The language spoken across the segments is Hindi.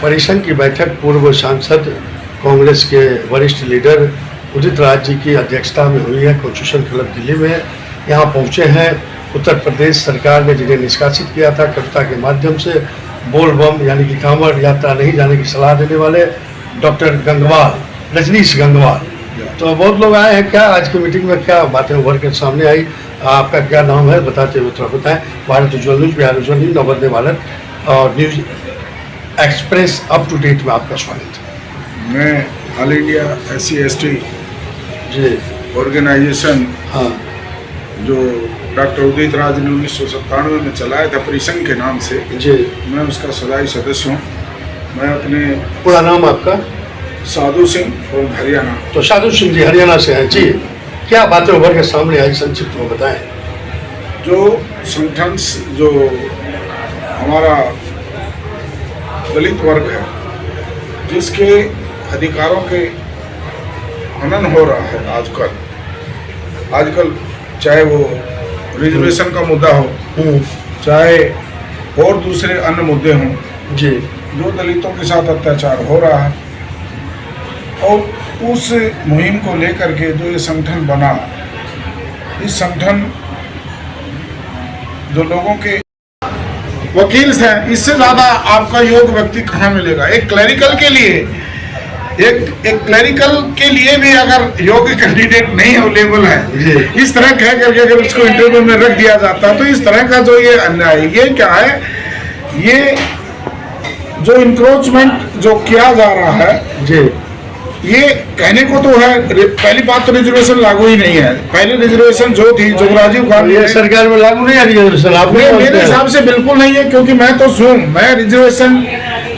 परिसंघ की बैठक पूर्व सांसद कांग्रेस के वरिष्ठ लीडर उदित राज जी की अध्यक्षता में हुई है कॉन्स्टिट्यूशन क्लब दिल्ली में। यहाँ पहुँचे हैं उत्तर प्रदेश सरकार ने जिन्हें निष्कासित किया था कविता के माध्यम से बोल बम यानी कि कांवड़ यात्रा नहीं जाने की सलाह देने वाले डॉक्टर गंगवार, रजनीश गंगवार। तो बहुत लोग आए हैं। क्या आज की मीटिंग में क्या बातें उभर के सामने आई? आपका क्या नाम है बताते हुए थोड़ा बताएं। भारत उज्ज्वल न्यूज, बिहार उज्ज्वल न्यूज, नवोदय भारत और news express up to date में आपका स्वागत है। मैं ऑल इंडिया SC/ST जी ऑर्गेनाइजेशन हाँ जो डॉक्टर उदित राज ने 1997 में चलाया था परिसंघ के नाम से, जी मैं उसका सदाई सदस्य हूँ। मैं अपने पूरा नाम आपका? साधु सिंह फ्रॉम हरियाणा। तो साधु सिंह जी हरियाणा से हैं जी। क्या बातें उभर के सामने आई संक्षिप्त में बताएं। जो संगठन जो हमारा दलित वर्ग है जिसके अधिकारों के हनन हो रहा है आजकल चाहे वो रिजर्वेशन का मुद्दा हो, चाहे और दूसरे अन्य मुद्दे हों जी, जो दलितों के साथ अत्याचार हो रहा है, और उस मुहिम को लेकर के जो ये संगठन बना, इस संगठन जो लोगों के वकील हैं, इससे ज़्यादा आपका योग व्यक्ति कहाँ मिलेगा? एक क्लरिकल के लिए भी अगर योग्य कैंडिडेट नहीं अवेलेबल है, इस तरह कह करके अगर उसको इंटरव्यू में रख दिया जाता, तो इस तरह का जो ये अन्याय, ये क्या है? ये जो इंक्रोचमेंट जो किया जा रहा है जी, ये कहने को तो है। पहली बात तो रिजर्वेशन लागू ही नहीं है। पहले रिजर्वेशन जो थी, जो राजीव गांधी सरकार में लागू नहीं है रिजर्वेशन। मेरे हिसाब से बिल्कुल नहीं है, क्योंकि मैं रिजर्वेशन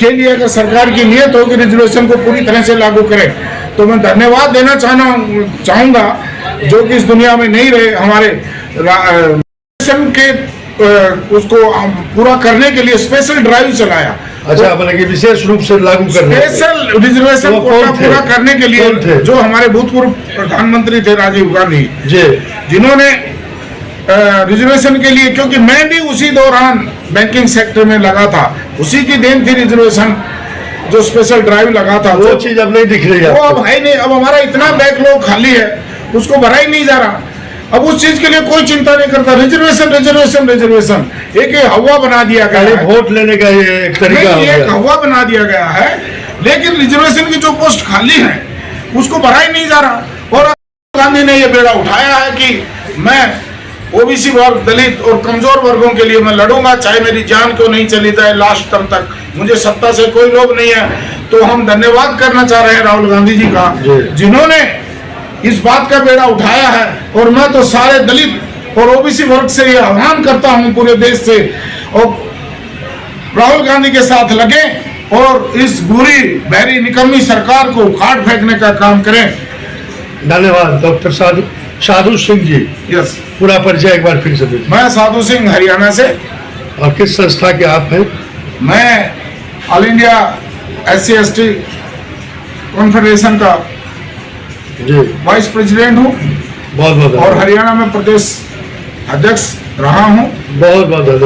के लिए अगर सरकार की नियत हो कि रिजर्वेशन को पूरी तरह से लागू करें, तो मैं धन्यवाद देना चाहूँगा जो कि इस दुनिया में नहीं रहे। हमारे रिजर्वेशन के उसको पूरा करने के लिए स्पेशल ड्राइव चलाया। अच्छा, मतलब कि विशेष रूप से लागू करने, स्पेशल रिजर्वेशन कोटा पूरा करने के लिए जो हमारे भूतपूर्व प्रधानमंत्री थे राजीव गांधी जी, जिन्होंने रिजर्वेशन के लिए, क्योंकि मैं भी उसी दौरान बैंकिंग सेक्टर में लगा था, उसी की देन थी रिजर्वेशन जो स्पेशल ड्राइव लगा था। वो चीज अब नहीं दिख रही है, वो अब है नहीं। अब हमारा इतना बैकलॉग खाली है, उसको भरा ही नहीं जा रहा। अब उस चीज के लिए कोई चिंता नहीं करता। रिजर्वेशन एक हवा बना दिया गया है, वोट लेने का ये एक तरीका हो गया, एक हवा बना दिया गया है। लेकिन रिजर्वेशन की जो पोस्ट खाली है उसको भरा ही नहीं जा रहा। और गांधी ने ये बेड़ा उठाया है कि मैं ओबीसी वर्ग, दलित और कमजोर वर्गों के लिए मैं लड़ूंगा, चाहे मेरी जान क्यों नहीं चली जाए लास्ट टर्म तक। मुझे सत्ता से कोई लोभ नहीं है। तो हम धन्यवाद करना चाह रहे हैं राहुल गांधी जी का, जिन्होंने इस बात का बेड़ा उठाया है। और मैं तो सारे दलित और ओबीसी वर्ग से ये आह्वान करता हूं पूरे देश से, और राहुल गांधी के साथ लगे और इस बुरी बहरी निकम्मी सरकार को उखाड़ फेंकने का काम करें। धन्यवाद डॉक्टर साधु सिंह जी। यस, पूरा परिचय एक बार फिर से दीजिए। मैं साधु सिंह हरियाणा से। और किस संस्था के आप हैं? मैं ऑल इंडिया SC/ST कॉन्फेडरेशन का जी वाइस प्रेसिडेंट हूँ। बहुत और हरियाणा में प्रदेश अध्यक्ष रहा हूँ। बहुत धन्यवाद।